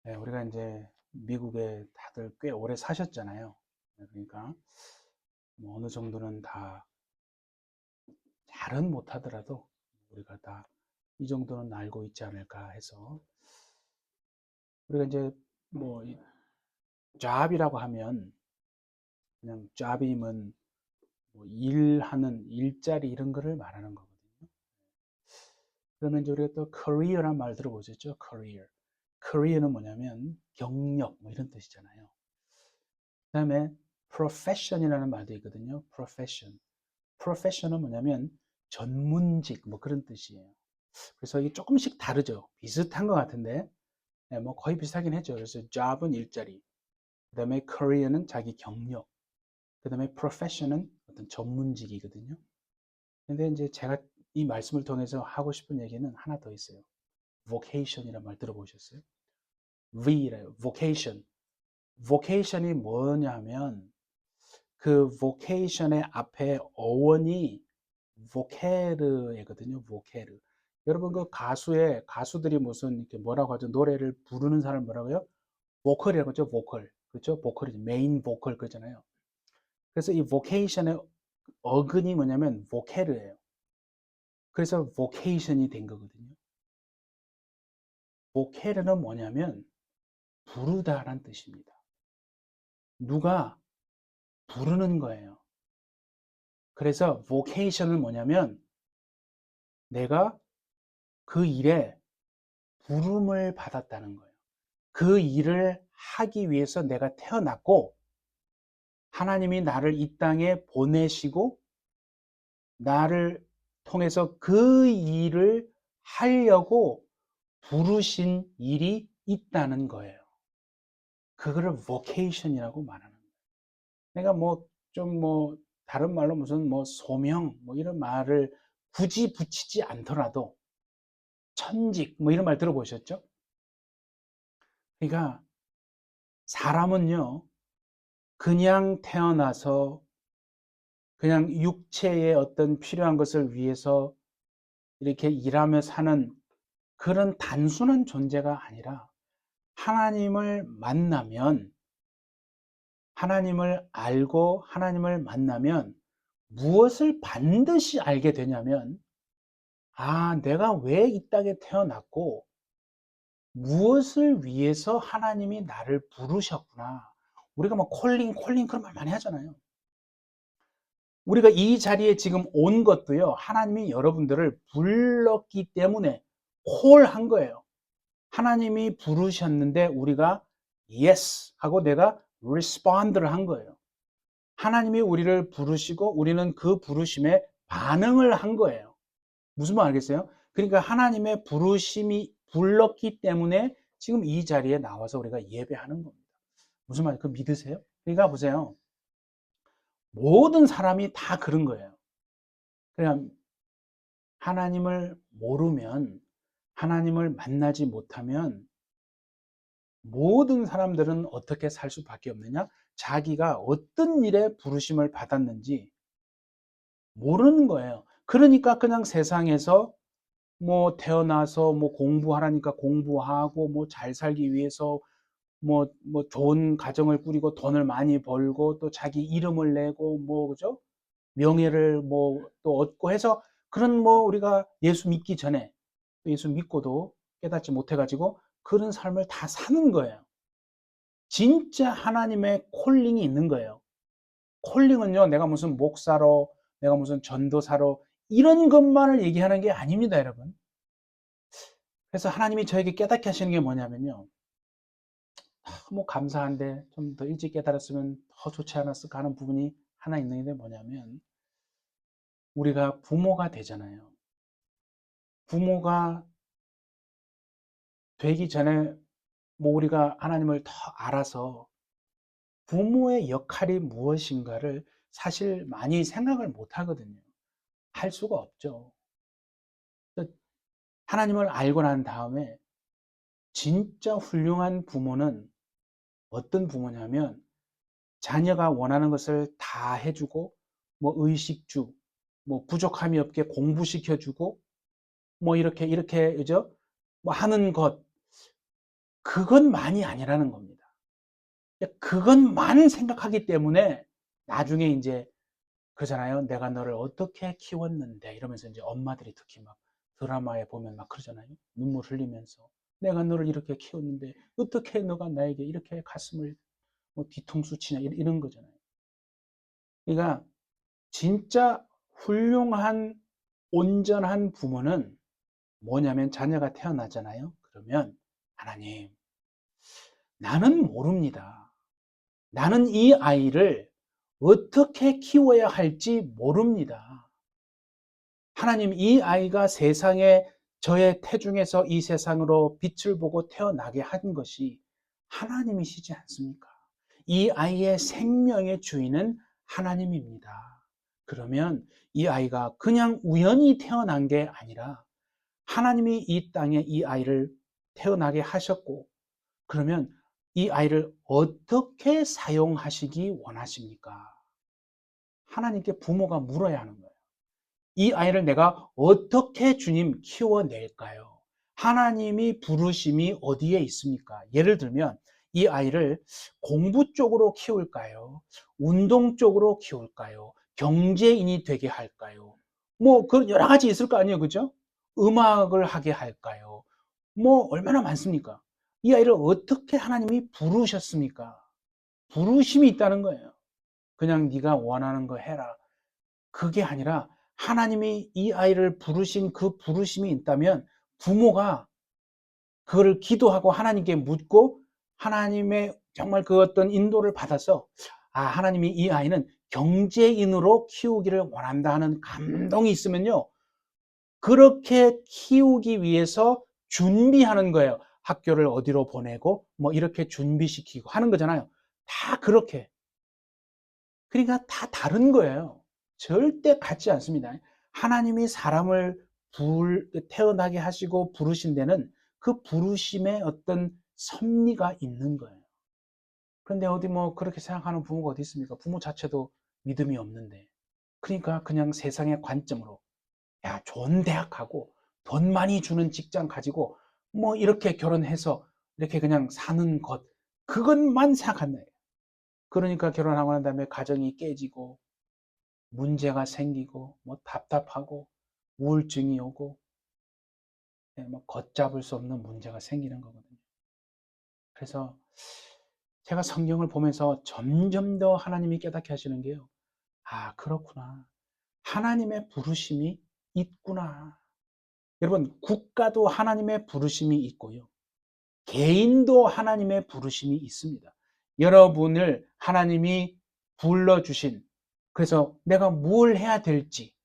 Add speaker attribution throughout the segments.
Speaker 1: 네, 우리가 이제 미국에 다들 꽤 오래 사셨잖아요. 네, 그러니까 뭐 어느 정도는 다 잘은 못하더라도 우리가 다 이 정도는 알고 있지 않을까 해서 우리가 이제 뭐 job이라고 하면 그냥 job이면 뭐 일하는 일자리 이런 거를 말하는 거거든요. 그러면 이제 우리가 또 career란 말 들어보셨죠? career. career는 뭐냐면 경력 뭐 이런 뜻이잖아요. 그다음에 profession이라는 말도 있거든요. profession. profession은 뭐냐면 전문직 뭐 그런 뜻이에요. 그래서 이게 조금씩 다르죠. 비슷한 것 같은데 네, 뭐 거의 비슷하긴 했죠. 그래서 job은 일자리, 그다음에 career는 자기 경력, 그다음에 profession은 어떤 전문직이거든요. 근데 이제 제가 이 말씀을 통해서 하고 싶은 얘기는 하나 더 있어요. vocation이라는 말 들어보셨어요? V래요. vocation. vocation이 뭐냐 하면 그 vocation의 앞에 어원이 voca르거든요. voca르. 여러분 그 가수들이 무슨 이렇게 뭐라고 하죠? 노래를 부르는 사람 뭐라고요? 보컬이라고 하죠. 보컬. 그렇죠? 보컬이죠. 메인 보컬 그잖아요. 그래서 이 vocation의 어근이 뭐냐면 voca르예요. 그래서 vocation이 된 거거든요. voca르는 뭐냐면 부르다란 뜻입니다. 누가 부르는 거예요. 그래서 vocation은 뭐냐면 내가 그 일에 부름을 받았다는 거예요. 그 일을 하기 위해서 내가 태어났고 하나님이 나를 이 땅에 보내시고 나를 통해서 그 일을 하려고 부르신 일이 있다는 거예요. 그거를 vocation이라고 말하는 거예요. 내가 뭐 좀 뭐 다른 말로 무슨 뭐 소명 뭐 이런 말을 굳이 붙이지 않더라도 천직 뭐 이런 말 들어보셨죠? 그러니까 사람은요 그냥 태어나서 그냥 육체의 어떤 필요한 것을 위해서 이렇게 일하며 사는 그런 단순한 존재가 아니라 하나님을 만나면 하나님을 알고 하나님을 만나면 무엇을 반드시 알게 되냐면 아, 내가 왜 이 땅에 태어났고 무엇을 위해서 하나님이 나를 부르셨구나. 우리가 뭐 콜링 그런 말 많이 하잖아요. 우리가 이 자리에 지금 온 것도요, 하나님이 여러분들을 불렀기 때문에 콜한 거예요. 하나님이 부르셨는데 우리가 yes 하고 내가 respond를 한 거예요. 하나님이 우리를 부르시고 우리는 그 부르심에 반응을 한 거예요. 무슨 말 알겠어요? 그러니까 하나님의 부르심이 불렀기 때문에 지금 이 자리에 나와서 우리가 예배하는 겁니다. 무슨 말이에요? 그 믿으세요? 그러니까 보세요. 모든 사람이 다 그런 거예요. 그냥 하나님을 모르면 하나님을 만나지 못하면 모든 사람들은 어떻게 살 수밖에 없느냐? 자기가 어떤 일에 부르심을 받았는지 모르는 거예요. 그러니까 그냥 세상에서 뭐 태어나서 뭐 공부하라니까 공부하고 뭐 잘 살기 위해서 뭐 좋은 가정을 꾸리고 돈을 많이 벌고 또 자기 이름을 내고 뭐 그죠? 명예를 뭐 또 얻고 해서 그런 뭐 우리가 예수 믿기 전에 예수 믿고도 깨닫지 못해가지고 그런 삶을 다 사는 거예요. 진짜 하나님의 콜링이 있는 거예요. 콜링은요, 내가 무슨 목사로, 내가 무슨 전도사로, 이런 것만을 얘기하는 게 아닙니다, 여러분. 그래서 하나님이 저에게 깨닫게 하시는 게 뭐냐면요. 뭐 감사한데 좀 더 일찍 깨달았으면 더 좋지 않았을까 하는 부분이 하나 있는 게 뭐냐면, 우리가 부모가 되잖아요. 부모가 되기 전에 뭐 우리가 하나님을 더 알아서 부모의 역할이 무엇인가를 사실 많이 생각을 못 하거든요. 할 수가 없죠. 하나님을 알고 난 다음에 진짜 훌륭한 부모는 어떤 부모냐면 자녀가 원하는 것을 다 해주고 뭐 의식주, 뭐 부족함이 없게 공부시켜주고 뭐 이렇게 그죠? 뭐 하는 것 그것만이 아니라는 겁니다. 그것만 생각하기 때문에 나중에 이제 그러잖아요. 내가 너를 어떻게 키웠는데 이러면서 이제 엄마들이 특히 막 드라마에 보면 막 그러잖아요. 눈물 흘리면서 내가 너를 이렇게 키웠는데 어떻게 너가 나에게 이렇게 가슴을 뭐 뒤통수 치냐 이런 거잖아요. 그러니까 진짜 훌륭한 온전한 부모는 뭐냐면 자녀가 태어나잖아요. 그러면 하나님, 나는 모릅니다. 나는 이 아이를 어떻게 키워야 할지 모릅니다. 하나님, 이 아이가 세상에 저의 태중에서 이 세상으로 빛을 보고 태어나게 한 것이 하나님이시지 않습니까? 이 아이의 생명의 주인은 하나님입니다. 그러면 이 아이가 그냥 우연히 태어난 게 아니라 하나님이 이 땅에 이 아이를 태어나게 하셨고, 그러면 이 아이를 어떻게 사용하시기 원하십니까? 하나님께 부모가 물어야 하는 거예요. 이 아이를 내가 어떻게 주님 키워낼까요? 하나님이 부르심이 어디에 있습니까? 예를 들면 이 아이를 공부 쪽으로 키울까요? 운동 쪽으로 키울까요? 경제인이 되게 할까요? 뭐, 그 여러 가지 있을 거 아니에요. 그죠? 음악을 하게 할까요? 뭐, 얼마나 많습니까? 이 아이를 어떻게 하나님이 부르셨습니까? 부르심이 있다는 거예요. 그냥 네가 원하는 거 해라. 그게 아니라 하나님이 이 아이를 부르신 그 부르심이 있다면 부모가 그거를 기도하고 하나님께 묻고 하나님의 정말 그 어떤 인도를 받아서 하나님이 이 아이는 경제인으로 키우기를 원한다 하는 감동이 있으면요. 그렇게 키우기 위해서 준비하는 거예요. 학교를 어디로 보내고 뭐 이렇게 준비시키고 하는 거잖아요. 다 그렇게. 그러니까 다 다른 거예요. 절대 같지 않습니다. 하나님이 사람을 태어나게 하시고 부르신 데는 그 부르심에 어떤 섭리가 있는 거예요. 그런데 어디 뭐 그렇게 생각하는 부모가 어디 있습니까? 부모 자체도 믿음이 없는데. 그러니까 그냥 세상의 관점으로 야, 좋은 대학 가고 돈 많이 주는 직장 가지고 뭐 이렇게 결혼해서 이렇게 그냥 사는 것 그것만 생각한다. 그러니까 결혼하고 난 다음에 가정이 깨지고 문제가 생기고 뭐 답답하고 우울증이 오고 뭐 걷잡을 수 없는 문제가 생기는 거거든요. 그래서 제가 성경을 보면서 점점 더 하나님이 깨닫게 하시는 게요. 그렇구나. 하나님의 부르심이 있구나. 여러분, 국가도 하나님의 부르심이 있고요. 개인도 하나님의 부르심이 있습니다. 여러분을 하나님이 불러주신, 그래서 내가 뭘 해야 될지,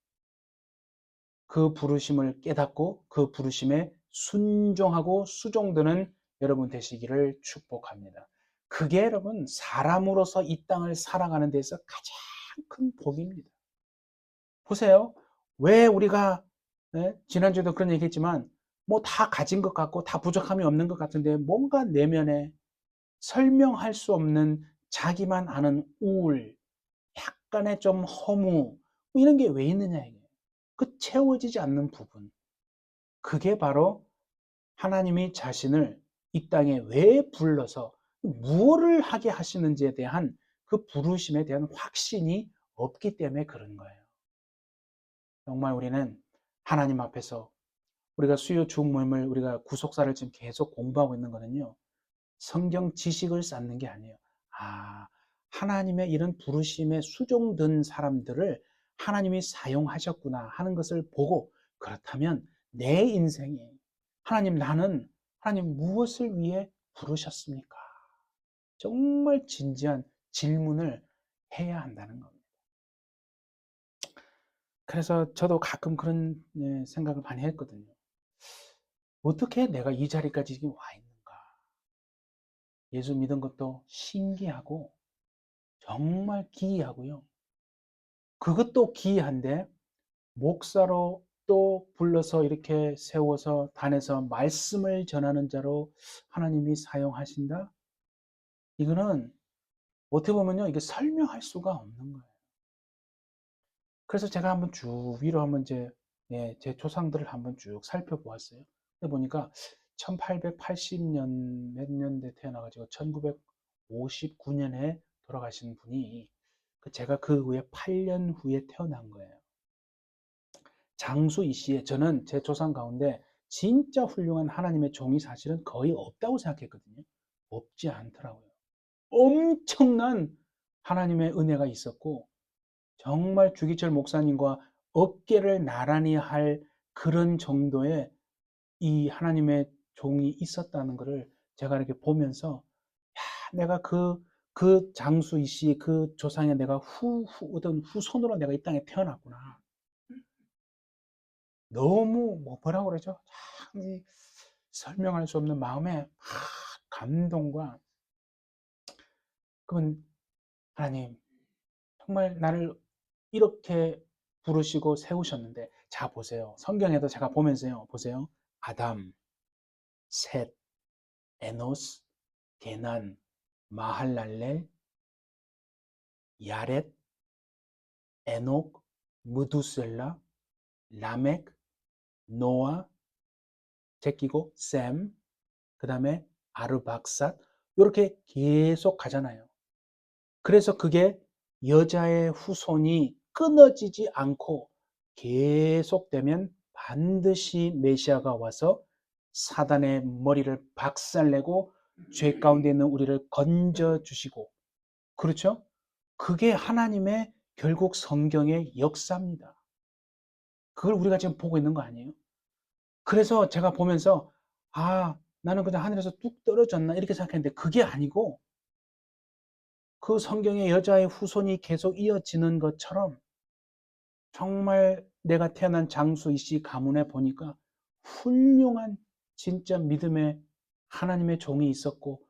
Speaker 1: 그 부르심을 깨닫고 그 부르심에 순종하고 수종드는 여러분 되시기를 축복합니다. 그게 여러분 사람으로서 이 땅을 살아가는 데서 가장 큰 복입니다. 보세요. 왜 우리가 지난주에도 그런 얘기했지만 뭐 다 가진 것 같고 다 부족함이 없는 것 같은데 뭔가 내면에 설명할 수 없는 자기만 아는 우울, 약간의 좀 허무 뭐 이런 게 왜 있느냐 이게. 그 채워지지 않는 부분. 그게 바로 하나님이 자신을 이 땅에 왜 불러서 무엇을 하게 하시는지에 대한 그 부르심에 대한 확신이 없기 때문에 그런 거예요. 정말 우리는 하나님 앞에서 우리가 수요 주 모임을 우리가 구속사를 지금 계속 공부하고 있는 거는요. 성경 지식을 쌓는 게 아니에요. 하나님의 이런 부르심에 수종된 사람들을 하나님이 사용하셨구나 하는 것을 보고 그렇다면 내 인생에 하나님 무엇을 위해 부르셨습니까? 정말 진지한 질문을 해야 한다는 겁니다. 그래서 저도 가끔 그런 생각을 많이 했거든요. 어떻게 내가 이 자리까지 지금 와 있는가? 예수 믿은 것도 신기하고 정말 기이하고요. 그것도 기이한데 목사로 또 불러서 이렇게 세워서 단에서 말씀을 전하는 자로 하나님이 사용하신다? 이거는 어떻게 보면요, 이게 설명할 수가 없는 거예요. 그래서 제가 한번 쭉 위로 한번 제 조상들을 한번 쭉 살펴보았어요. 보니까 1880년 몇 년대 태어나가지고 1959년에 돌아가신 분이 제가 그 후에 8년 후에 태어난 거예요. 장수 이씨의 저는 제 조상 가운데 진짜 훌륭한 하나님의 종이 사실은 거의 없다고 생각했거든요. 없지 않더라고요. 엄청난 하나님의 은혜가 있었고 정말 주기철 목사님과 어깨를 나란히 할 그런 정도의 이 하나님의 종이 있었다는 것을 제가 이렇게 보면서 내가 그 장수 이씨 그 조상에 내가 어떤 후손으로 내가 이 땅에 태어났구나. 너무 뭐라고 그러죠? 참 설명할 수 없는 마음의 감동과 그건 하나님 정말 나를 이렇게 부르시고 세우셨는데 자 보세요. 성경에도 제가 보면서요. 보세요. 아담, 셋, 에노스, 게난, 마할랄렐, 야렛, 에녹, 무두셀라, 라멕, 노아, 제끼고 셈, 그 다음에 아르박삿 이렇게 계속 가잖아요. 그래서 그게 여자의 후손이 끊어지지 않고 계속되면 반드시 메시아가 와서 사단의 머리를 박살내고 죄 가운데 있는 우리를 건져 주시고 그렇죠? 그게 하나님의 결국 성경의 역사입니다. 그걸 우리가 지금 보고 있는 거 아니에요? 그래서 제가 보면서 나는 그냥 하늘에서 뚝 떨어졌나 이렇게 생각했는데 그게 아니고 그 성경의 여자의 후손이 계속 이어지는 것처럼 정말 내가 태어난 장수 이씨 가문에 보니까 훌륭한 진짜 믿음의 하나님의 종이 있었고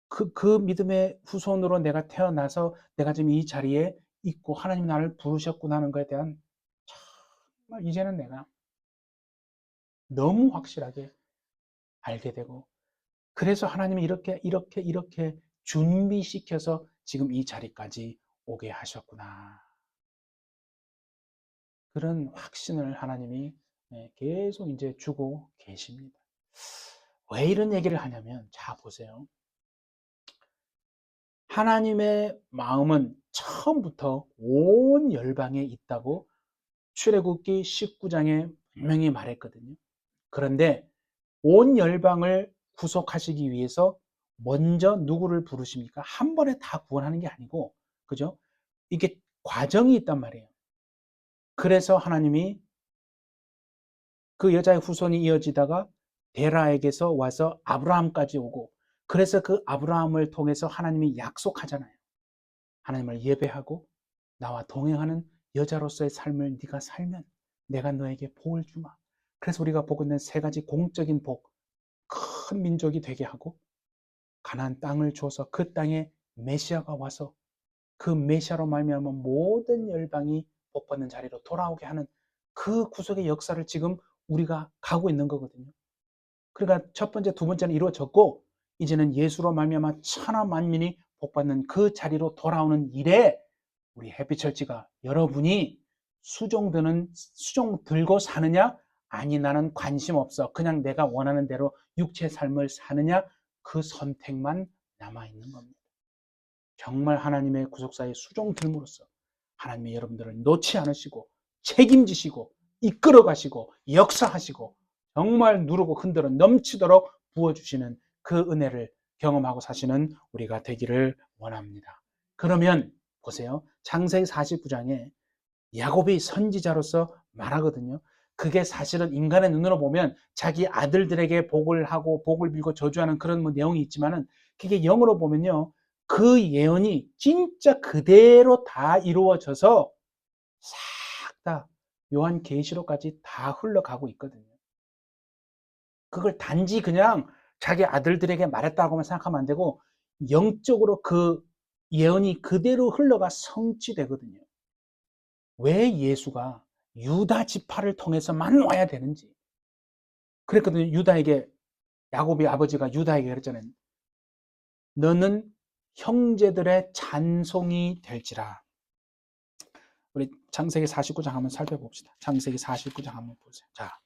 Speaker 1: 그 믿음의 후손으로 내가 태어나서 내가 지금 이 자리에 있고 하나님 나를 부르셨구나 하는 것에 대한 정말 이제는 내가 너무 확실하게 알게 되고 그래서 하나님이 이렇게 준비시켜서 지금 이 자리까지 오게 하셨구나. 그런 확신을 하나님이 계속 이제 주고 계십니다. 왜 이런 얘기를 하냐면, 자, 보세요. 하나님의 마음은 처음부터 온 열방에 있다고 출애굽기 19장에 분명히 말했거든요. 그런데 온 열방을 구속하시기 위해서 먼저 누구를 부르십니까? 한 번에 다 구원하는 게 아니고, 그죠? 이게 과정이 있단 말이에요. 그래서 하나님이 그 여자의 후손이 이어지다가 데라에게서 와서 아브라함까지 오고, 그래서 그 아브라함을 통해서 하나님이 약속하잖아요. 하나님을 예배하고 나와 동행하는 여자로서의 삶을 네가 살면 내가 너에게 복을 주마. 그래서 우리가 보고 있는 세 가지 공적인 복, 큰 민족이 되게 하고 가나안 땅을 줘서 그 땅에 메시아가 와서 그 메시아로 말미암아 모든 열방이 복받는 자리로 돌아오게 하는 그 구속의 역사를 지금 우리가 가고 있는 거거든요. 그러니까 첫 번째, 두 번째는 이루어졌고 이제는 예수로 말미암아 천하 만민이 복받는 그 자리로 돌아오는 일에 우리 해피처치가 여러분이 수종 들고 사느냐? 아니 나는 관심 없어. 그냥 내가 원하는 대로 육체 삶을 사느냐? 그 선택만 남아있는 겁니다. 정말 하나님의 구속사의 수종 들므로써 하나님이 여러분들을 놓지 않으시고 책임지시고 이끌어 가시고 역사하시고 정말 누르고 흔들어 넘치도록 부어주시는 그 은혜를 경험하고 사시는 우리가 되기를 원합니다. 그러면 보세요. 창세기 49장에 야곱이 선지자로서 말하거든요. 그게 사실은 인간의 눈으로 보면 자기 아들들에게 복을 하고 복을 빌고 저주하는 그런 내용이 있지만은 그게 영어로 보면요. 그 예언이 진짜 그대로 다 이루어져서 싹 다 요한계시록까지 다 흘러가고 있거든요. 그걸 단지 그냥 자기 아들들에게 말했다고만 생각하면 안 되고 영적으로 그 예언이 그대로 흘러가 성취되거든요. 왜 예수가 유다 지파를 통해서만 와야 되는지. 그랬거든요. 유다에게 야곱의 아버지가 유다에게 그랬잖아요. 너는 형제들의 잔송이 될지라. 우리 창세기 49장 한번 살펴봅시다. 창세기 49장 한번 보세요. 자,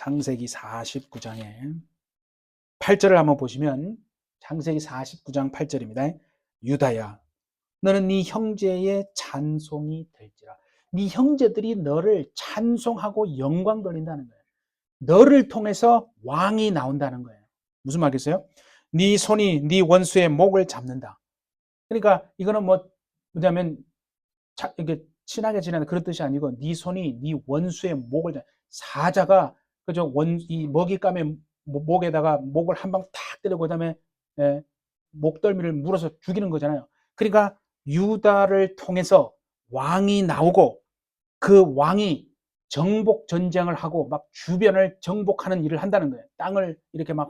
Speaker 1: 창세기 49장에 8절을 한번 보시면 창세기 49장 8절입니다. 유다야, 너는 네 형제의 찬송이 될지라. 네 형제들이 너를 찬송하고 영광 돌린다는 거예요. 너를 통해서 왕이 나온다는 거예요. 무슨 말이겠어요? 네 손이 네 원수의 목을 잡는다. 그러니까 이거는 뭐냐면 이게 친하게 지내는 그런 뜻이 아니고 네 손이 네 원수의 목을 사자가 그죠 이 먹잇감의 목에다가 목을 한 방 탁 때리고 그다음에 목덜미를 물어서 죽이는 거잖아요. 그러니까 유다를 통해서 왕이 나오고 그 왕이 정복 전쟁을 하고 막 주변을 정복하는 일을 한다는 거예요. 땅을 이렇게 막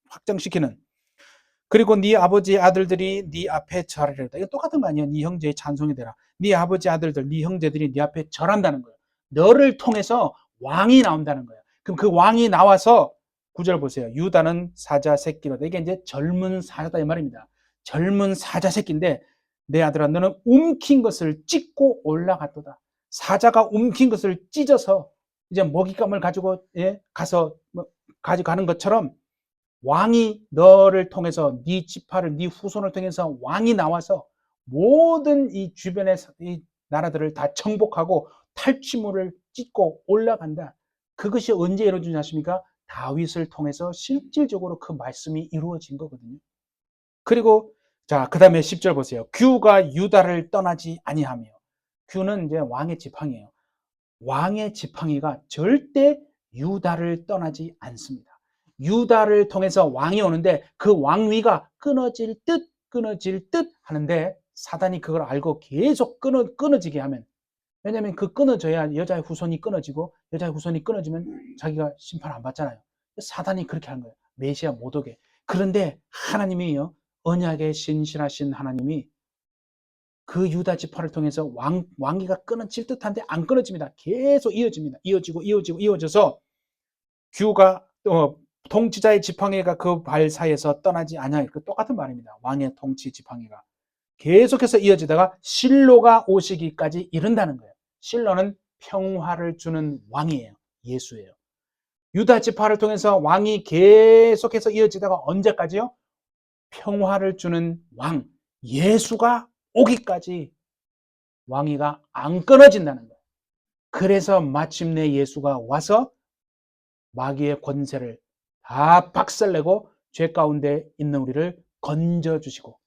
Speaker 1: 확정시키는. 그리고 네 아버지 아들들이 네 앞에 절하리로다. 이거 똑같은 거 아니에요. 네 형제의 찬송이 되라. 네 아버지 아들들, 네 형제들이 네 앞에 절한다는 거예요. 너를 통해서 왕이 나온다는 거예요. 그럼 그 왕이 나와서 9절 보세요. 유다는 사자 새끼로다. 이게 이제 젊은 사자다 이 말입니다. 젊은 사자 새끼인데 내 아들아 너는 움킨 것을 찢고 올라갔도다. 사자가 움킨 것을 찢어서 이제 먹잇감을 가지고 가서 가져가는 것처럼 왕이 너를 통해서 네 지파를 네 후손을 통해서 왕이 나와서 모든 이 주변의 이 나라들을 다 정복하고 탈취물을 찢고 올라간다. 그것이 언제 이루어지지 않습니까? 다윗을 통해서 실질적으로 그 말씀이 이루어진 거거든요. 그리고 자, 그다음에 10절 보세요. 규가 유다를 떠나지 아니하며. 규는 이제 왕의 지팡이에요. 왕의 지팡이가 절대 유다를 떠나지 않습니다. 유다를 통해서 왕이 오는데 그 왕위가 끊어질 듯 하는데 사단이 그걸 알고 계속 끊어지게 하면, 왜냐하면 그 끊어져야 여자의 후손이 끊어지고 여자의 후손이 끊어지면 자기가 심판 안 받잖아요. 사단이 그렇게 하는 거예요. 메시아 못 오게. 그런데 하나님이요, 언약에 신실하신 하나님이 그 유다 지파를 통해서 왕위가 끊어질 듯한데 안 끊어집니다. 계속 이어집니다. 이어져서 규가 통치자의 지팡이가 그 발 사이에서 떠나지 않아요. 그 똑같은 말입니다. 왕의 통치 지팡이가 계속해서 이어지다가 실로가 오시기까지 이른다는 거예요. 실로는 평화를 주는 왕이에요. 예수예요. 유다 지파를 통해서 왕이 계속해서 이어지다가 언제까지요? 평화를 주는 왕 예수가 오기까지 왕위가 안 끊어진다는 거예요. 그래서 마침내 예수가 와서 마귀의 권세를 다 박살내고 죄 가운데 있는 우리를 건져주시고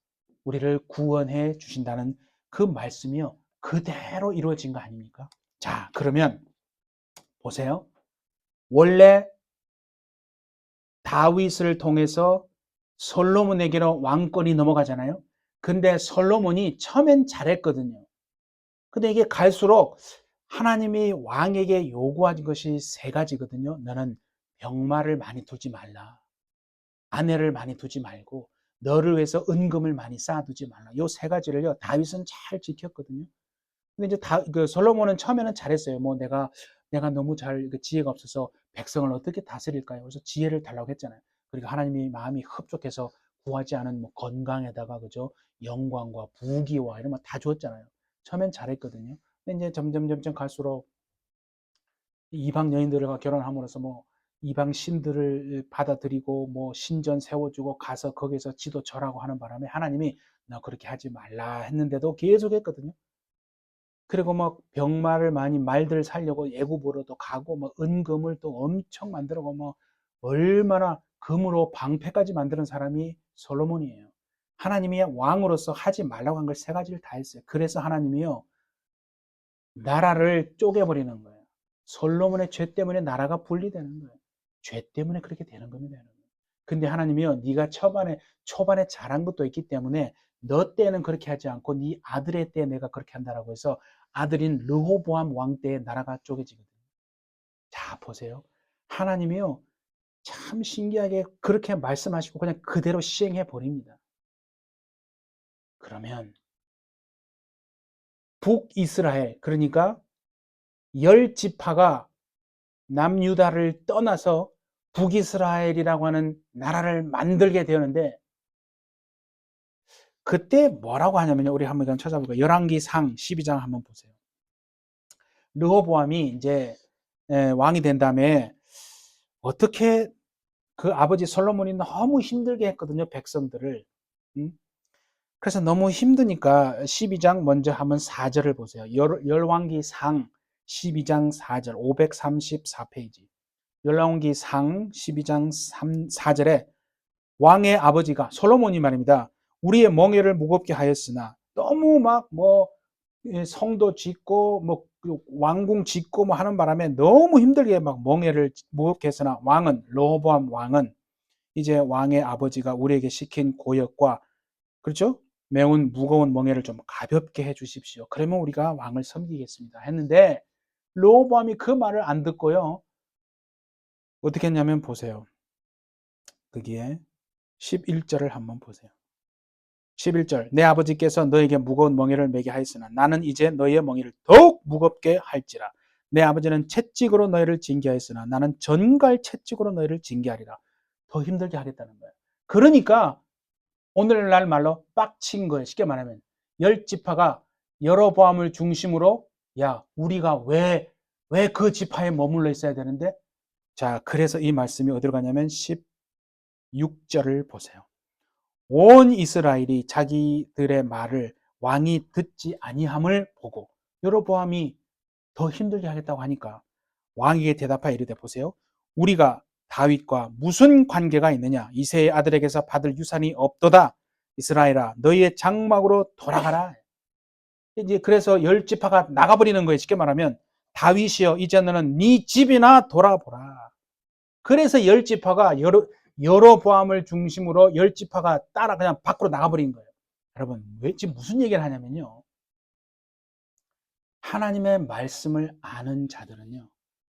Speaker 1: 우리를 구원해 주신다는 그 말씀이요, 그대로 이루어진 거 아닙니까? 자, 그러면 보세요. 원래 다윗을 통해서 솔로몬에게로 왕권이 넘어가잖아요. 근데 솔로몬이 처음엔 잘했거든요. 근데 이게 갈수록 하나님이 왕에게 요구한 것이 세 가지거든요. 너는 병마를 많이 두지 말라. 아내를 많이 두지 말고 너를 위해서 은금을 많이 쌓아두지 말라. 요 세 가지를요, 다윗은 잘 지켰거든요. 근데 이제 솔로몬은 처음에는 잘했어요. 내가 너무 지혜가 없어서 백성을 어떻게 다스릴까요? 그래서 지혜를 달라고 했잖아요. 그리고 하나님이 마음이 흡족해서 구하지 않은 건강에다가 그죠, 영광과 부귀와 이런 거 다 주었잖아요. 처음엔 잘했거든요. 근데 이제 점점 갈수록 이방 여인들과 결혼함으로써 이방 신들을 받아들이고 신전 세워주고 가서 거기서 지도 절하고 하는 바람에 하나님이 너 그렇게 하지 말라 했는데도 계속 했거든요. 그리고 병마를 많이 말들 살려고 애굽으로도 가고 은금을 또 엄청 만들고 얼마나 금으로 방패까지 만드는 사람이 솔로몬이에요. 하나님이 왕으로서 하지 말라고 한 걸 세 가지를 다 했어요. 그래서 하나님이요, 나라를 쪼개버리는 거예요. 솔로몬의 죄 때문에 나라가 분리되는 거예요. 죄 때문에 그렇게 되는 겁니다. 근데 하나님이요, 네가 초반에 잘한 것도 있기 때문에 너 때는 그렇게 하지 않고 네 아들의 때 내가 그렇게 한다라고 해서 아들인 르호보암 왕 때에 나라가 쪼개지거든요. 자, 보세요. 하나님이요, 참 신기하게 그렇게 말씀하시고 그냥 그대로 시행해 버립니다. 그러면 북이스라엘, 그러니까 10지파가 남유다를 떠나서 북이스라엘이라고 하는 나라를 만들게 되었는데, 그때 뭐라고 하냐면요, 우리 한번 찾아볼까요? 열왕기상 12장 한번 보세요. 르호보암이 이제 왕이 된 다음에 어떻게 그 아버지 솔로몬이 너무 힘들게 했거든요, 백성들을. 음? 그래서 너무 힘드니까 12장 먼저 한번 4절을 보세요. 열왕기상 12장 4절 534페이지. 열왕기상 12장 4절에 왕의 아버지가 솔로몬이 말입니다. 우리의 멍에를 무겁게 하였으나 너무 막 뭐 성도 짓고 뭐 왕궁 짓고 뭐 하는 바람에 너무 힘들게 막 멍에를 무겁게 했으나 왕은 르호보암 왕은 이제 왕의 아버지가 우리에게 시킨 고역과 그렇죠? 매운 무거운 멍에를 좀 가볍게 해 주십시오. 그러면 우리가 왕을 섬기겠습니다. 했는데 르호보암이 그 말을 안 듣고요. 어떻게 했냐면 보세요. 거기에 11절을 한번 보세요. 11절 내 아버지께서 너에게 무거운 멍에를 매게 하였으나 나는 이제 너희의 멍에를 더욱 무겁게 할지라. 내 아버지는 채찍으로 너희를 징계하였으나 나는 전갈 채찍으로 너희를 징계하리라. 더 힘들게 하겠다는 거예요. 그러니까 오늘날 말로 빡친 거예요. 쉽게 말하면 열 지파가 여로보암을 중심으로 야 우리가 왜 그 지파에 머물러 있어야 되는데 자 그래서 이 말씀이 어디로 가냐면 16절을 보세요. 온 이스라엘이 자기들의 말을 왕이 듣지 아니함을 보고 여로보암이 더 힘들게 하겠다고 하니까 왕에게 대답하여 이르되 보세요. 우리가 다윗과 무슨 관계가 있느냐? 이새의 아들에게서 받을 유산이 없도다. 이스라엘아 너희의 장막으로 돌아가라. 이제 그래서 열 지파가 나가버리는 거예요. 쉽게 말하면 다윗이여 이제 너는 네 집이나 돌아보라. 그래서 열 지파가 여로보암을 중심으로 열 지파가 따라 그냥 밖으로 나가버린 거예요. 여러분 왜 지금 무슨 얘기를 하냐면요. 하나님의 말씀을 아는 자들은요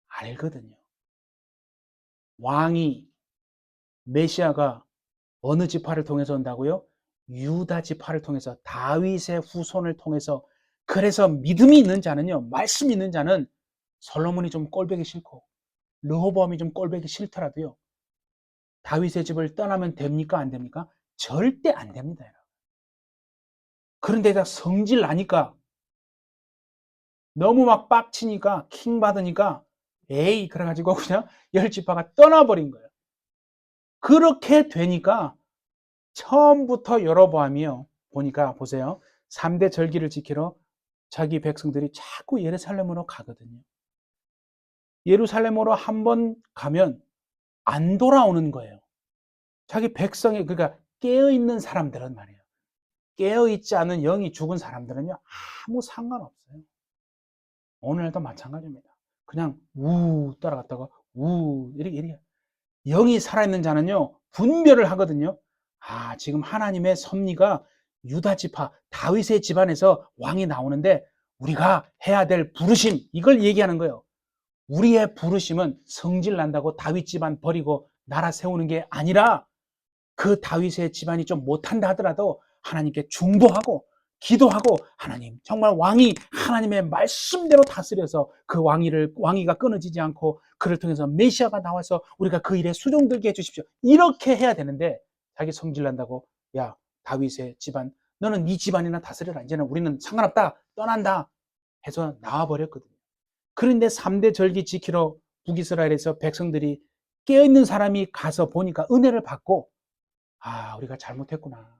Speaker 1: 알거든요. 왕이 메시아가 어느 지파를 통해서 온다고요? 유다 지파를 통해서 다윗의 후손을 통해서 그래서 믿음이 있는 자는요 말씀이 있는 자는 솔로몬이 좀 꼴보기 싫고 르호보암이 좀 꼴보기 싫더라도요 다윗의 집을 떠나면 됩니까 안 됩니까? 절대 안 됩니다. 그런데다 성질 나니까 너무 막 빡치니까 킹 받으니까 에이 그래가지고 그냥 열 지파가 떠나버린 거예요. 그렇게 되니까 처음부터 여로보암이요 보니까 보세요 3대 절기를 지키러 자기 백성들이 자꾸 예루살렘으로 가거든요. 예루살렘으로 한번 가면 안 돌아오는 거예요. 자기 백성이 그러니까 깨어있는 사람들은 말이에요. 깨어있지 않은 영이 죽은 사람들은요 아무 상관없어요. 오늘도 마찬가지입니다. 그냥 우 따라갔다가 우 이렇게 영이 살아있는 자는요 분별을 하거든요. 아 지금 하나님의 섭리가 유다 지파 다윗의 집안에서 왕이 나오는데 우리가 해야 될 부르심 이걸 얘기하는 거예요. 우리의 부르심은 성질 난다고 다윗 집안 버리고 나라 세우는 게 아니라 그 다윗의 집안이 좀 못한다 하더라도 하나님께 중보하고 기도하고 하나님 정말 왕이 하나님의 말씀대로 다스려서 그 왕위가 끊어지지 않고 그를 통해서 메시아가 나와서 우리가 그 일에 수종들게 해주십시오. 이렇게 해야 되는데 자기 성질 난다고 야 다윗의 집안 너는 네 집안이나 다스려라 이제는 우리는 상관없다 떠난다 해서 나와버렸거든요. 그런데 3대 절기 지키러 북이스라엘에서 백성들이 깨어있는 사람이 가서 보니까 은혜를 받고 아 우리가 잘못했구나.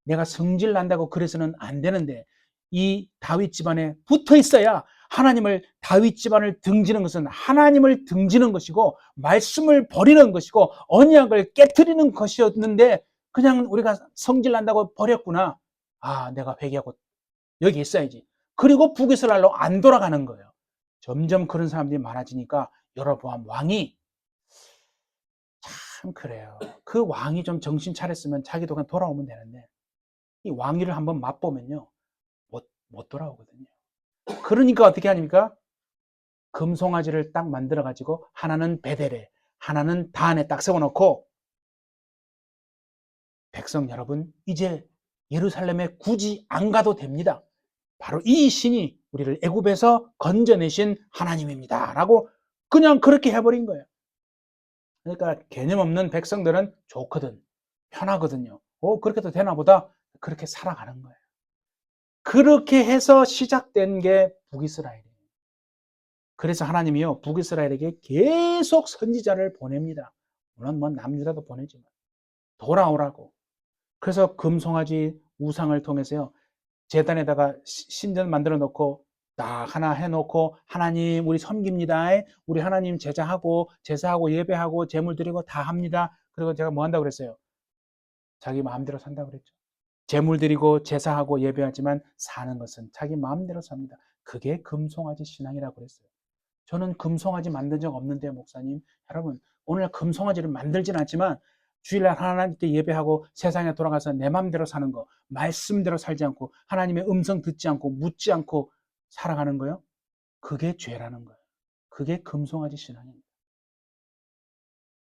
Speaker 1: 내가 성질 난다고 그래서는 안 되는데 이 다윗 집안에 붙어 있어야 하나님을 다윗 집안을 등지는 것은 하나님을 등지는 것이고 말씀을 버리는 것이고 언약을 깨트리는 것이었는데 그냥 우리가 성질 난다고 버렸구나. 아 내가 회개하고 여기 있어야지. 그리고 북이스라엘로 안 돌아가는 거예요. 점점 그런 사람들이 많아지니까 여로보암 왕이 참 그래요. 그 왕이 좀 정신 차렸으면 자기도 그냥 돌아오면 되는데 이 왕위를 한번 맛보면요 못 돌아오거든요. 그러니까 어떻게 하니까 금송아지를 딱 만들어 가지고 하나는 베델에 하나는 단에 딱 세워놓고 백성 여러분 이제 예루살렘에 굳이 안 가도 됩니다. 바로 이 신이 우리를 애굽에서 건져내신 하나님입니다 라고 그냥 그렇게 해버린 거예요. 그러니까 개념 없는 백성들은 좋거든 편하거든요. 그렇게 도 되나 보다 그렇게 살아가는 거예요. 그렇게 해서 시작된 게 북이스라엘이에요. 그래서 하나님이요 북이스라엘에게 계속 선지자를 보냅니다. 물론 뭐 남유다도 보내지만 돌아오라고. 그래서 금송아지 우상을 통해서요 제단에다가 신전 만들어 놓고 딱 하나 해놓고 하나님 우리 섬깁니다. 우리 하나님 제자하고 제사하고 예배하고 제물 드리고 다 합니다. 그리고 제가 뭐 한다고 그랬어요? 자기 마음대로 산다고 그랬죠. 제물 드리고 제사하고 예배하지만 사는 것은 자기 마음대로 삽니다. 그게 금송아지 신앙이라고 그랬어요. 저는 금송아지 만든 적 없는데 목사님, 여러분 오늘 금송아지를 만들진 않지만 주일날 하나님께 예배하고 세상에 돌아가서 내 마음대로 사는 거, 말씀대로 살지 않고 하나님의 음성 듣지 않고 묻지 않고 살아가는 거요. 그게 죄라는 거예요. 그게 금송아지 신앙입니다.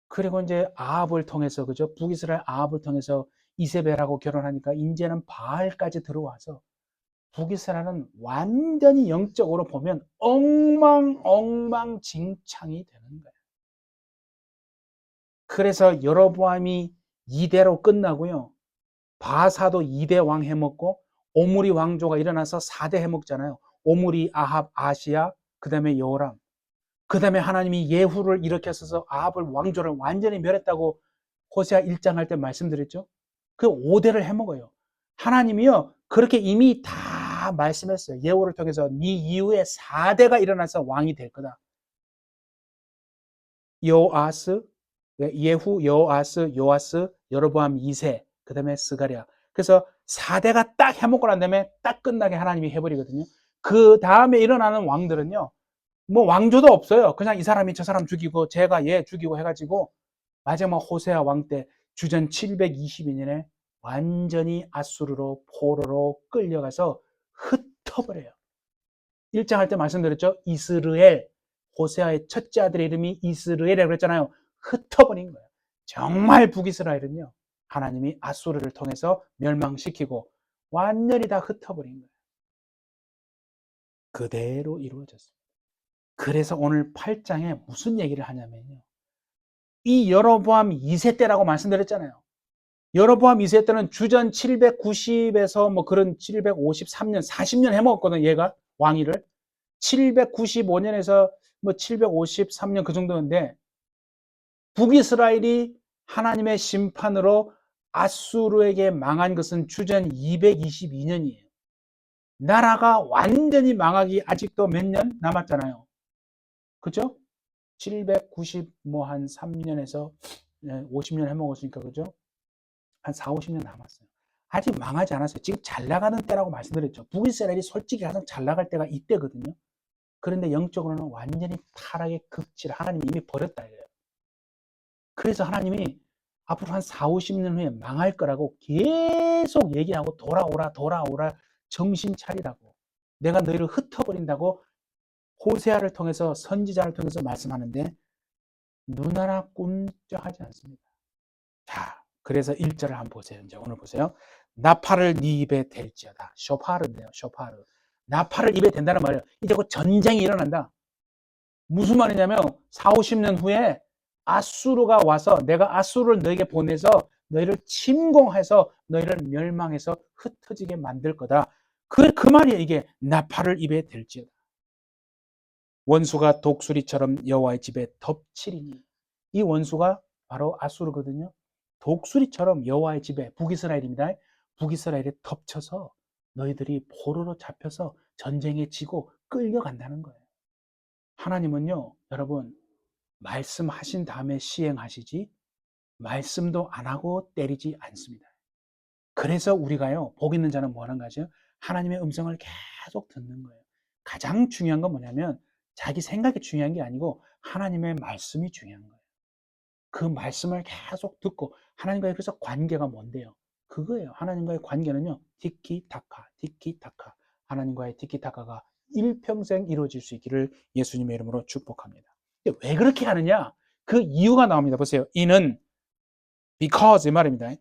Speaker 1: 그리고 이제 아합을 통해서 그죠? 북이스라엘 아합을 통해서 이세벨하고 결혼하니까 이제는 바알까지 들어와서 북이스라엘은 완전히 영적으로 보면 엉망진창이 되는 거예요. 그래서 여로보암이 2대로 끝나고요. 바사도 2대 왕 해먹고 오므리 왕조가 일어나서 4대 해먹잖아요. 오므리, 아합, 아시야, 그 다음에 여호람. 그 다음에 하나님이 예후를 일으켜서 아합을 왕조를 완전히 멸했다고 호세아 1장 할 때 말씀드렸죠. 그 5대를 해먹어요. 하나님이요 그렇게 이미 다 말씀했어요. 예후를 통해서 네 이후에 4대가 일어나서 왕이 될 거다. 요아스, 예후, 요아스, 여로보암 2세, 그 다음에 스가랴. 그래서 4대가 딱 해먹고 난 다음에 딱 끝나게 하나님이 해버리거든요. 그 다음에 일어나는 왕들은요, 뭐 왕조도 없어요. 그냥 이 사람이 저 사람 죽이고, 제가 얘 죽이고 해가지고, 마지막 호세아 왕 때 주전 722년에 완전히 아수르로, 포로로 끌려가서 흩어버려요. 1장 할 때 말씀드렸죠? 이스르엘, 호세아의 첫째 아들의 이름이 이스르엘이라고 그랬잖아요. 흩어버린 거예요. 정말 북이스라엘은요, 하나님이 아수르를 통해서 멸망시키고 완전히 다 흩어버린 거예요. 그대로 이루어졌습니다. 그래서 오늘 8장에 무슨 얘기를 하냐면요. 이 여로보암 2세 때라고 말씀드렸잖아요. 여로보암 2세 때는 주전 790에서 뭐 그런 753년, 40년 해먹었거든, 얘가 왕위를. 795년에서 뭐 753년 그 정도인데 북이스라엘이 하나님의 심판으로 아수르에게 망한 것은 주전 222년이에요. 나라가 완전히 망하기 아직도 몇 년 남았잖아요. 그죠? 790 뭐 한 3년에서 50년 해먹었으니까 그죠? 한 4, 50년 남았어요. 아직 망하지 않았어요. 지금 잘 나가는 때라고 말씀드렸죠. 북이스라엘이 솔직히 가장 잘 나갈 때가 이때거든요. 그런데 영적으로는 완전히 타락의 극치를 하나님이 이미 버렸다 이거예요. 그래서 하나님이 앞으로 한 4, 50년 후에 망할 거라고 계속 얘기하고 돌아오라 정신 차리라고 내가 너희를 흩어버린다고 호세아를 통해서 선지자를 통해서 말씀하는데 눈 하나 꿈쩍하지 않습니다. 자, 그래서 1절을 한번 보세요. 이제 오늘 보세요. 나팔을 네 입에 댈지어다. 쇼파르인데요. 쇼파르. 나팔을 입에 댄다는 말이에요. 이제 곧 전쟁이 일어난다. 무슨 말이냐면 4, 50년 후에 아수르가 와서 내가 아수르를 너에게 보내서 너희를 침공해서 너희를 멸망해서 흩어지게 만들 거다. 그 말이에요. 이게 나팔을 입에 댈지어다. 원수가 독수리처럼 여호와의 집에 덮치리니 이 원수가 바로 아수르거든요. 독수리처럼 여호와의 집에 북이스라엘입니다. 북이스라엘에 덮쳐서 너희들이 포로로 잡혀서 전쟁에 지고 끌려간다는 거예요. 하나님은요, 여러분 말씀하신 다음에 시행하시지 말씀도 안 하고 때리지 않습니다. 그래서 우리가요, 복 있는 자는 뭐 하는 거죠? 하나님의 음성을 계속 듣는 거예요. 가장 중요한 건 뭐냐면 자기 생각이 중요한 게 아니고 하나님의 말씀이 중요한 거예요. 그 말씀을 계속 듣고 하나님과의 그래서 관계가 뭔데요? 그거예요. 하나님과의 관계는요, 티키타카, 티키타카. 하나님과의 티키타카가 일평생 이루어질 수 있기를 예수님의 이름으로 축복합니다. 왜 그렇게 하느냐? 그 이유가 나옵니다. 보세요. 이는 because 이 말입니다.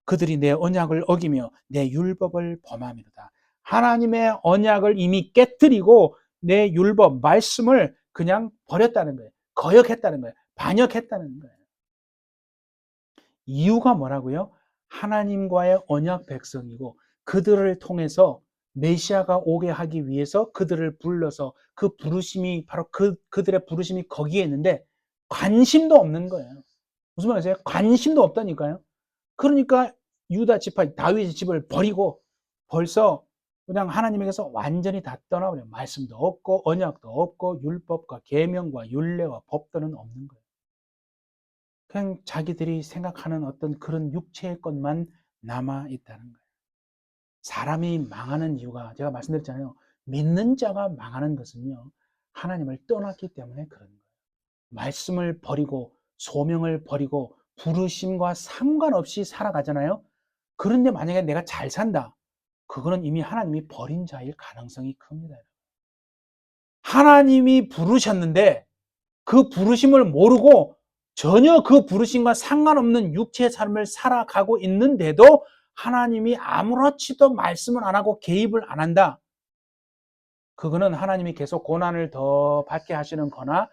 Speaker 1: 그들이 내 언약을 어기며 내 율법을 범함이로다. 하나님의 언약을 이미 깨뜨리고 내 율법, 말씀을 그냥 버렸다는 거예요. 거역했다는 거예요. 반역했다는 거예요. 이유가 뭐라고요? 하나님과의 언약 백성이고 그들을 통해서 메시아가 오게 하기 위해서 그들을 불러서 그 부르심이 바로 그들의 부르심이 거기에 있는데 관심도 없는 거예요. 무슨 말이세요? 관심도 없다니까요. 그러니까 유다 지파 다윗의 집을 버리고 벌써 그냥 하나님에게서 완전히 다 떠나버려요. 말씀도 없고 언약도 없고 율법과 계명과 율례와 법도는 없는 거예요. 그냥 자기들이 생각하는 어떤 그런 육체의 것만 남아 있다는 거예요. 사람이 망하는 이유가 제가 말씀드렸잖아요. 믿는 자가 망하는 것은요. 하나님을 떠났기 때문에 그런 거예요. 말씀을 버리고 소명을 버리고 부르심과 상관없이 살아가잖아요. 그런데 만약에 내가 잘 산다. 그거는 이미 하나님이 버린 자일 가능성이 큽니다. 하나님이 부르셨는데 그 부르심을 모르고 전혀 그 부르심과 상관없는 육체의 삶을 살아가고 있는데도 하나님이 아무렇지도 말씀을 안 하고 개입을 안 한다. 그거는 하나님이 계속 고난을 더 받게 하시는 거나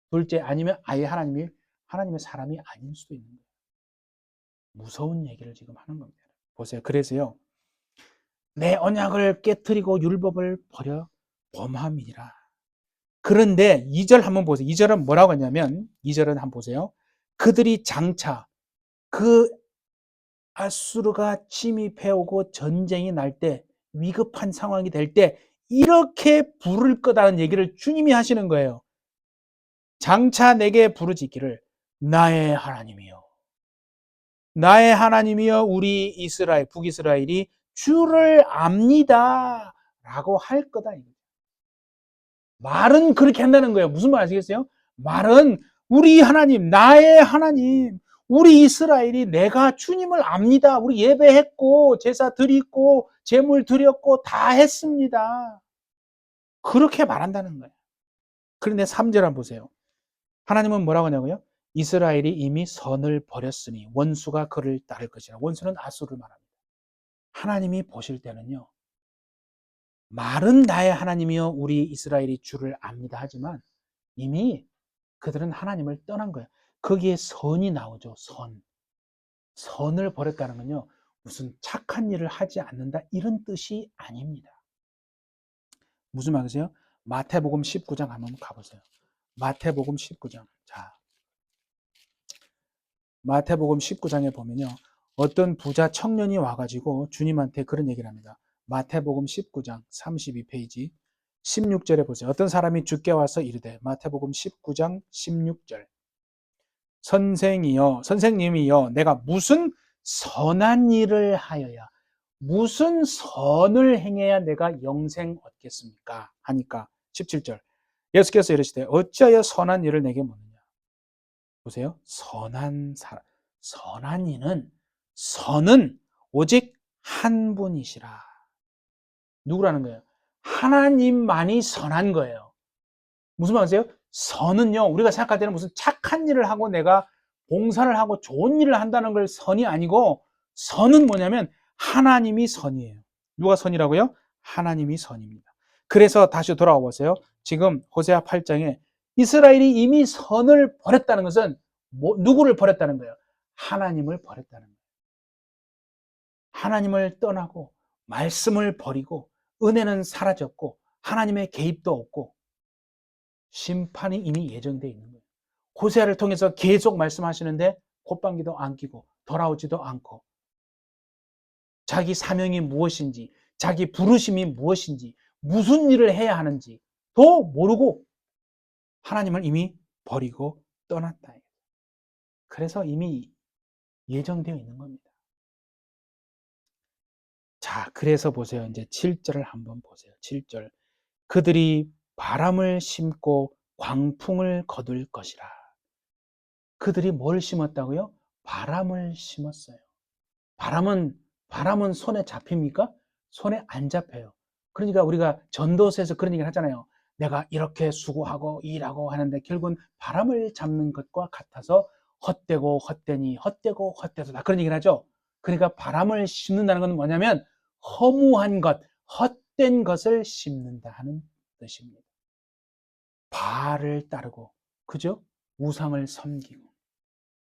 Speaker 1: 둘째 아니면 아예 하나님의 사람이 아닐 수도 있는 거예요. 무서운 얘기를 지금 하는 겁니다. 보세요. 그래서요. 내 언약을 깨뜨리고 율법을 버려 범함이라. 그런데 2절 한번 보세요. 2절은 뭐라고 하냐면 2절은 한번 보세요. 그들이 장차 그 아수르가 침입해오고 전쟁이 날 때 위급한 상황이 될 때 이렇게 부를 거다는 얘기를 주님이 하시는 거예요. 장차 내게 부르짖기를 나의 하나님이여 나의 하나님이여 우리 이스라엘 북이스라엘이 주를 압니다 라고 할 거다. 말은 그렇게 한다는 거예요. 무슨 말 아시겠어요? 말은 우리 하나님 나의 하나님 우리 이스라엘이 내가 주님을 압니다. 우리 예배했고 제사 드리고 제물 드렸고 다 했습니다. 그렇게 말한다는 거예요. 그런데 3절 한번 보세요. 하나님은 뭐라고 하냐고요? 이스라엘이 이미 선을 버렸으니 원수가 그를 따를 것이라. 원수는 아수를 말합니다. 하나님이 보실 때는요. 말은 나의 하나님이여 우리 이스라엘이 주를 압니다 하지만 이미 그들은 하나님을 떠난 거예요. 거기에 선이 나오죠. 선을 버렸다는 건요. 무슨 착한 일을 하지 않는다 이런 뜻이 아닙니다. 무슨 말이세요? 마태복음 19장 한번 가보세요. 마태복음 19장. 자, 마태복음 19장에 보면요. 어떤 부자 청년이 와가지고 주님한테 그런 얘기를 합니다. 마태복음 19장 32페이지 16절에 보세요. 어떤 사람이 주께 와서 이르되 마태복음 19장 16절 선생님이여 내가 무슨 선한 일을 하여야 무슨 선을 행해야 내가 영생 얻겠습니까? 하니까 17절 예수께서 이르시되 어찌하여 선한 일을 내게 묻느냐 보세요. 선한 이는 선은 오직 한 분이시라. 누구라는 거예요? 하나님만이 선한 거예요. 무슨 말이세요? 선은요, 우리가 생각할 때는 무슨 착한 일을 하고 내가 봉사를 하고 좋은 일을 한다는 걸 선이 아니고, 선은 뭐냐면 하나님이 선이에요. 누가 선이라고요? 하나님이 선입니다. 그래서 다시 돌아와 보세요. 지금 호세아 8장에 이스라엘이 이미 선을 버렸다는 것은 누구를 버렸다는 거예요? 하나님을 버렸다는 거예요. 하나님을 떠나고 말씀을 버리고 은혜는 사라졌고 하나님의 개입도 없고 심판이 이미 예정되어 있는 거예요. 호세아를 통해서 계속 말씀하시는데 콧방귀도 안 끼고 돌아오지도 않고 자기 사명이 무엇인지 자기 부르심이 무엇인지 무슨 일을 해야 하는지 도 모르고 하나님을 이미 버리고 떠났다. 그래서 이미 예정되어 있는 겁니다. 자, 그래서 보세요. 이제 7절을 한번 보세요. 7절. 그들이 바람을 심고 광풍을 거둘 것이라. 그들이 뭘 심었다고요? 바람을 심었어요. 바람은 손에 잡힙니까? 손에 안 잡혀요. 그러니까 우리가 전도서에서 그런 얘기를 하잖아요. 내가 이렇게 수고하고 일하고 하는데 결국은 바람을 잡는 것과 같아서 헛되고 헛되니 헛되고 헛되도다 그런 얘기를 하죠. 그러니까 바람을 심는다는 건 뭐냐면 허무한 것, 헛된 것을 심는다 하는 뜻입니다. 바알을 따르고 그죠? 우상을 섬기고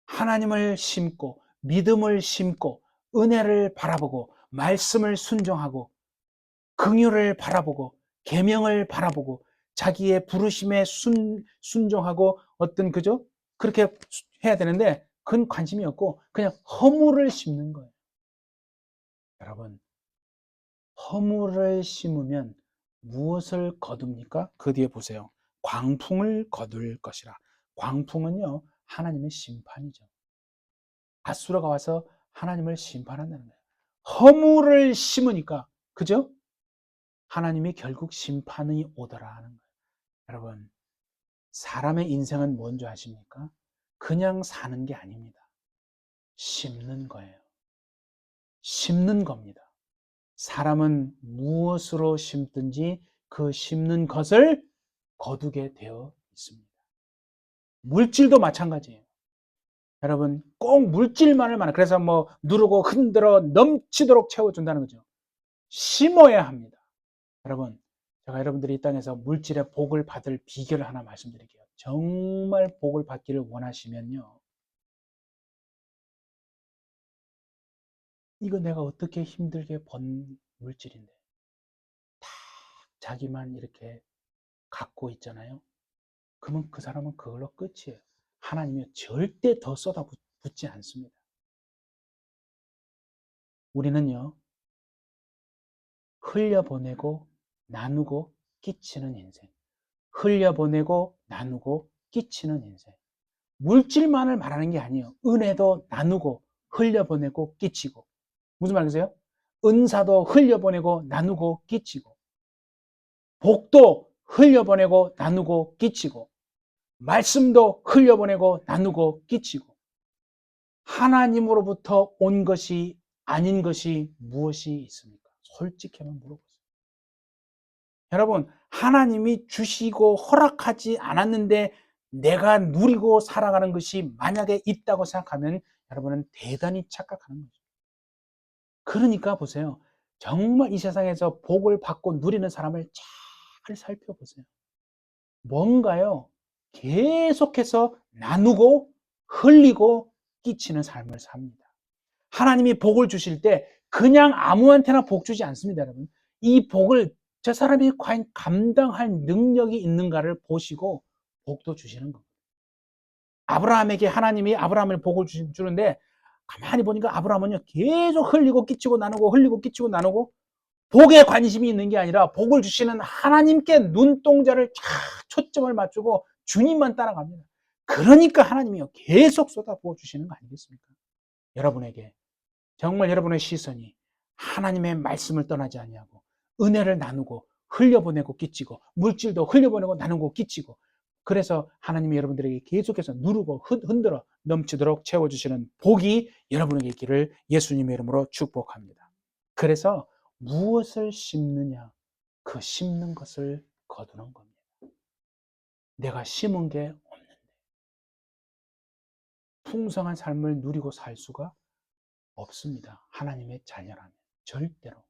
Speaker 1: 하나님을 심고 믿음을 심고 은혜를 바라보고 말씀을 순종하고 긍휼을 바라보고 계명을 바라보고 자기의 부르심에 순종하고 어떤 그죠? 그렇게 해야 되는데 그건 관심이 없고 그냥 허물을 심는 거예요. 여러분, 허물을 심으면 무엇을 거둡니까? 그 뒤에 보세요. 광풍을 거둘 것이라. 광풍은요, 하나님의 심판이죠. 아수라가 와서 하나님을 심판한다는 거예요. 허물을 심으니까, 그죠? 하나님이 결국 심판이 오더라 하는 거예요. 여러분, 사람의 인생은 뭔지 아십니까? 그냥 사는 게 아닙니다. 심는 거예요. 심는 겁니다. 사람은 무엇으로 심든지 그 심는 것을 거두게 되어 있습니다. 물질도 마찬가지예요. 여러분, 꼭 물질만을 그래서 뭐 누르고 흔들어 넘치도록 채워준다는 거죠. 심어야 합니다. 여러분, 제가 여러분들이 이 땅에서 물질의 복을 받을 비결을 하나 말씀드릴게요. 정말 복을 받기를 원하시면요. 이거 내가 어떻게 힘들게 번 물질인데 다 자기만 이렇게 갖고 있잖아요. 그러면 그 사람은 그걸로 끝이에요. 하나님이 절대 더 쏟아붓지 않습니다. 우리는요, 흘려보내고 나누고 끼치는 인생. 흘려보내고 나누고 끼치는 인생. 물질만을 말하는 게 아니에요. 은혜도 나누고 흘려보내고 끼치고. 무슨 말이세요? 은사도 흘려보내고 나누고 끼치고. 복도 흘려보내고 나누고 끼치고. 말씀도 흘려보내고 나누고 끼치고. 하나님으로부터 온 것이 아닌 것이 무엇이 있습니까? 솔직히 한번 물어보세요. 여러분, 하나님이 주시고 허락하지 않았는데 내가 누리고 살아가는 것이 만약에 있다고 생각하면 여러분은 대단히 착각하는 거죠. 그러니까 보세요. 정말 이 세상에서 복을 받고 누리는 사람을 잘 살펴보세요. 뭔가요? 계속해서 나누고 흘리고 끼치는 삶을 삽니다. 하나님이 복을 주실 때 그냥 아무한테나 복 주지 않습니다, 여러분. 이 복을 저 사람이 과연 감당할 능력이 있는가를 보시고 복도 주시는 겁니다. 아브라함에게 하나님이 아브라함을 복을 주는데 가만히 보니까 아브라함은요 계속 흘리고 끼치고 나누고 흘리고 끼치고 나누고 복에 관심이 있는 게 아니라 복을 주시는 하나님께 눈동자를 쫙 초점을 맞추고 주님만 따라갑니다. 그러니까 하나님이요 계속 쏟아부어 주시는 거 아니겠습니까? 여러분에게 정말 여러분의 시선이 하나님의 말씀을 떠나지 아니하고 은혜를 나누고 흘려보내고 끼치고 물질도 흘려보내고 나누고 끼치고 그래서 하나님이 여러분들에게 계속해서 누르고 흔들어 넘치도록 채워주시는 복이 여러분에게 있기를 예수님의 이름으로 축복합니다. 그래서 무엇을 심느냐 그 심는 것을 거두는 겁니다. 내가 심은 게 없는데 풍성한 삶을 누리고 살 수가 없습니다. 하나님의 자녀라면 절대로.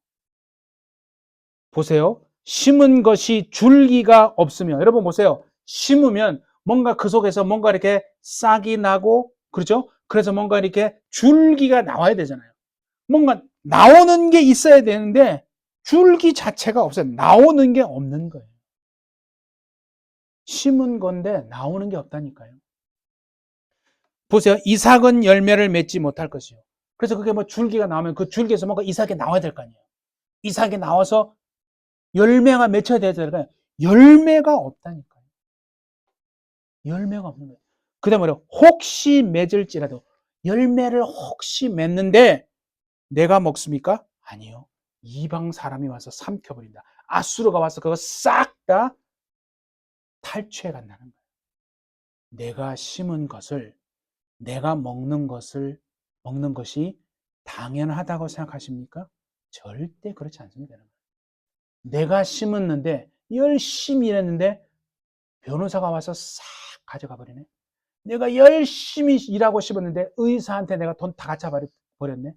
Speaker 1: 보세요. 심은 것이 줄기가 없으면 여러분 보세요. 심으면 뭔가 그 속에서 뭔가 이렇게 싹이 나고 그렇죠? 그래서 뭔가 이렇게 줄기가 나와야 되잖아요. 뭔가 나오는 게 있어야 되는데 줄기 자체가 없어요. 나오는 게 없는 거예요. 심은 건데 나오는 게 없다니까요. 보세요. 이삭은 열매를 맺지 못할 것이요. 그래서 그게 뭐 줄기가 나오면 그 줄기에서 뭔가 이삭이 나와야 될 거 아니에요. 이삭이 나와서 열매가 맺혀야 되잖아요. 열매가 없다니까요. 열매가 없는 거예요. 그 다음에 혹시 맺을지라도 열매를 혹시 맺는데 내가 먹습니까? 아니요. 이방 사람이 와서 삼켜버린다. 아수르가 와서 그거 싹 다 탈취해 간다는 거예요. 내가 심은 것을 내가 먹는 것이 당연하다고 생각하십니까? 절대 그렇지 않습니다. 내가 심었는데 열심히 일했는데 변호사가 와서 싹 가져가 버리네. 내가 열심히 일하고 싶었는데 의사한테 내가 돈 다 갖다 버렸네.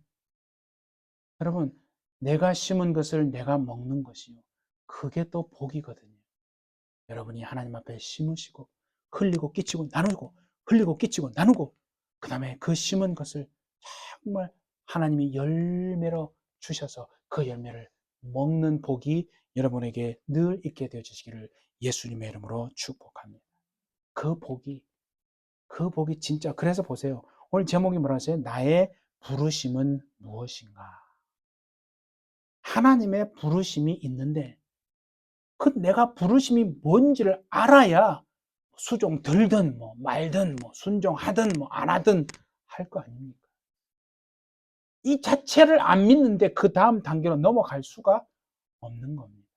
Speaker 1: 여러분, 내가 심은 것을 내가 먹는 것이요. 그게 또 복이거든요. 여러분이 하나님 앞에 심으시고 흘리고 끼치고 나누고 흘리고 끼치고 나누고 그 다음에 그 심은 것을 정말 하나님이 열매로 주셔서 그 열매를 먹는 복이 여러분에게 늘 있게 되어지시기를 예수님의 이름으로 축복합니다. 그 복이 진짜, 그래서 보세요. 오늘 제목이 뭐라 하세요? 나의 부르심은 무엇인가? 하나님의 부르심이 있는데 그 내가 부르심이 뭔지를 알아야 수종 들든 뭐 말든 뭐 순종하든 뭐 안 하든 할 거 아닙니까? 이 자체를 안 믿는데 그 다음 단계로 넘어갈 수가 없는 겁니다.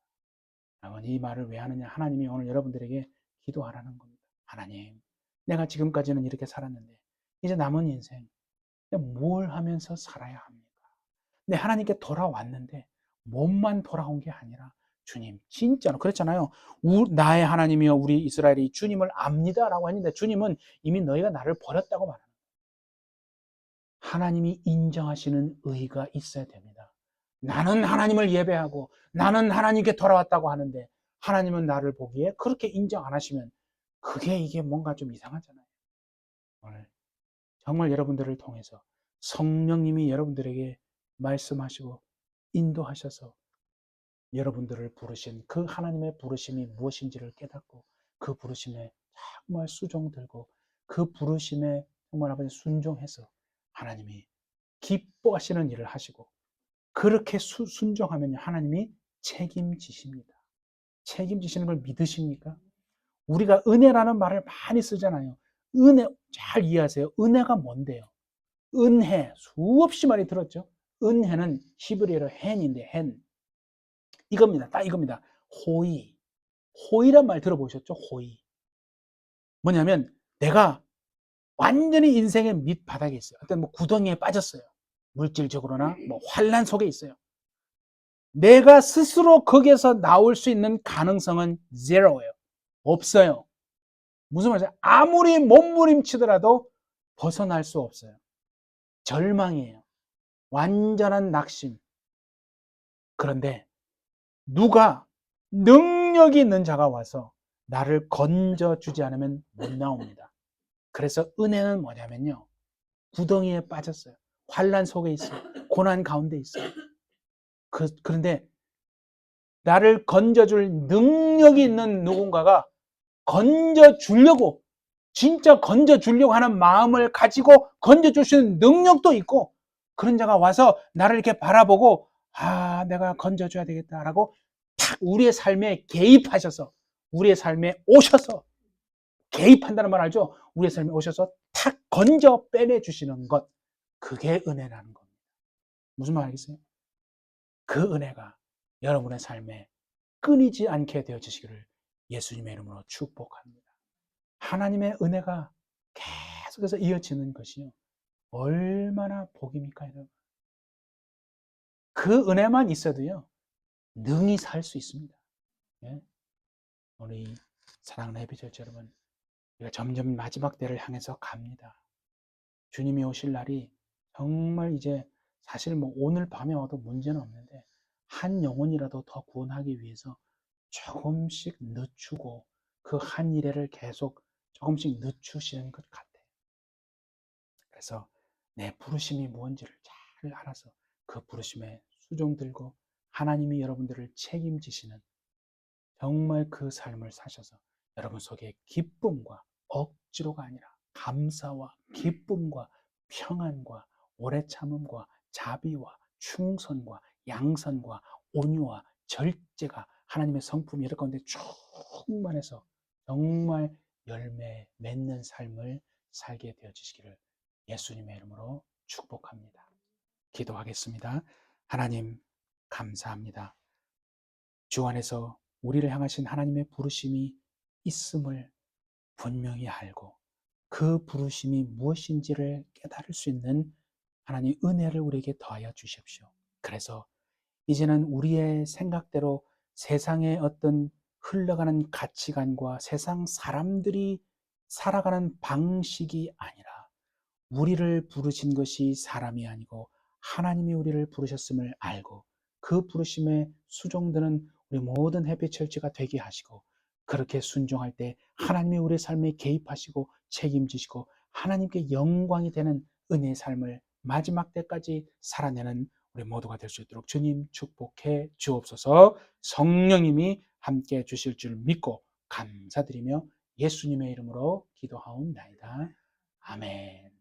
Speaker 1: 여러분, 이 말을 왜 하느냐? 하나님이 오늘 여러분들에게 기도하라는 겁니다. 하나님, 내가 지금까지는 이렇게 살았는데 이제 남은 인생 뭘 하면서 살아야 합니까? 네, 하나님께 돌아왔는데 몸만 돌아온 게 아니라 주님, 진짜로 그랬잖아요. 나의 하나님이여 우리 이스라엘이 주님을 압니다라고 했는데 주님은 이미 너희가 나를 버렸다고 말합니다. 하나님이 인정하시는 의가 있어야 됩니다. 나는 하나님을 예배하고 나는 하나님께 돌아왔다고 하는데 하나님은 나를 보기에 그렇게 인정 안 하시면 그게 이게 뭔가 좀 이상하잖아요. 오늘 정말 여러분들을 통해서 성령님이 여러분들에게 말씀하시고 인도하셔서 여러분들을 부르신 그 하나님의 부르심이 무엇인지를 깨닫고 그 부르심에 정말 수종들고 그 부르심에 정말 아버지 순종해서 하나님이 기뻐하시는 일을 하시고 그렇게 순종하면 하나님이 책임지십니다. 책임지시는 걸 믿으십니까? 우리가 은혜라는 말을 많이 쓰잖아요. 은혜 잘 이해하세요. 은혜가 뭔데요? 은혜 수없이 많이 들었죠. 은혜는 히브리어로 헨인데 헨 이겁니다. 딱 이겁니다. 호의. 호의란 말 들어보셨죠? 호의. 뭐냐면 내가 완전히 인생의 밑바닥에 있어요. 어떤 뭐 구덩이에 빠졌어요. 물질적으로나 뭐 환란 속에 있어요. 내가 스스로 거기에서 나올 수 있는 가능성은 제로예요. 없어요. 무슨 말이죠? 아무리 몸부림치더라도 벗어날 수 없어요. 절망이에요. 완전한 낙심. 그런데 누가 능력이 있는 자가 와서 나를 건져주지 않으면 못 나옵니다. 그래서 은혜는 뭐냐면요. 구덩이에 빠졌어요. 환란 속에 있어요. 고난 가운데 있어요. 그런데 나를 건져줄 능력이 있는 누군가가 건져주려고 진짜 건져주려고 하는 마음을 가지고 건져줄 수 있는 능력도 있고 그런 자가 와서 나를 이렇게 바라보고 내가 건져줘야 되겠다라고 탁 우리의 삶에 개입하셔서 우리의 삶에 오셔서 개입한다는 말 알죠? 우리의 삶에 오셔서 탁 건져 빼내주시는 것 그게 은혜라는 겁니다. 무슨 말 알겠어요? 그 은혜가 여러분의 삶에 끊이지 않게 되어지시기를 예수님의 이름으로 축복합니다. 하나님의 은혜가 계속해서 이어지는 것이요. 얼마나 복입니까, 여러분? 그 은혜만 있어도요, 능히 살 수 있습니다. 예? 우리 사랑하는 해피처치 여러분, 우리가 점점 마지막 때를 향해서 갑니다. 주님이 오실 날이 정말 이제 사실 뭐 오늘 밤에 와도 문제는 없는데 한 영혼이라도 더 구원하기 위해서 조금씩 늦추고 그 한 일회를 계속 조금씩 늦추시는 것 같아요. 그래서 내 부르심이 무엇인지를 잘 알아서 그 부르심에 수종 들고 하나님이 여러분들을 책임지시는 정말 그 삶을 사셔서 여러분 속에 기쁨과 억지로가 아니라 감사와 기쁨과 평안과 오래 참음과 자비와 충성과 양선과 온유와 절제가 하나님의 성품이 여러 가운데 충만해서 정말 열매 맺는 삶을 살게 되어지시기를 예수님의 이름으로 축복합니다. 기도하겠습니다. 하나님 감사합니다. 주 안에서 우리를 향하신 하나님의 부르심이 있음을 분명히 알고 그 부르심이 무엇인지를 깨달을 수 있는 하나님 은혜를 우리에게 더하여 주십시오. 그래서 이제는 우리의 생각대로 세상의 어떤 흘러가는 가치관과 세상 사람들이 살아가는 방식이 아니라 우리를 부르신 것이 사람이 아니고 하나님이 우리를 부르셨음을 알고 그 부르심에 수종드는 우리 모든 햇빛철치가 되게 하시고 그렇게 순종할 때 하나님이 우리의 삶에 개입하시고 책임지시고 하나님께 영광이 되는 은혜의 삶을 마지막 때까지 살아내는 우리 모두가 될 수 있도록 주님 축복해 주옵소서. 성령님이 함께 해 주실 줄 믿고 감사드리며 예수님의 이름으로 기도하옵나이다. 아멘.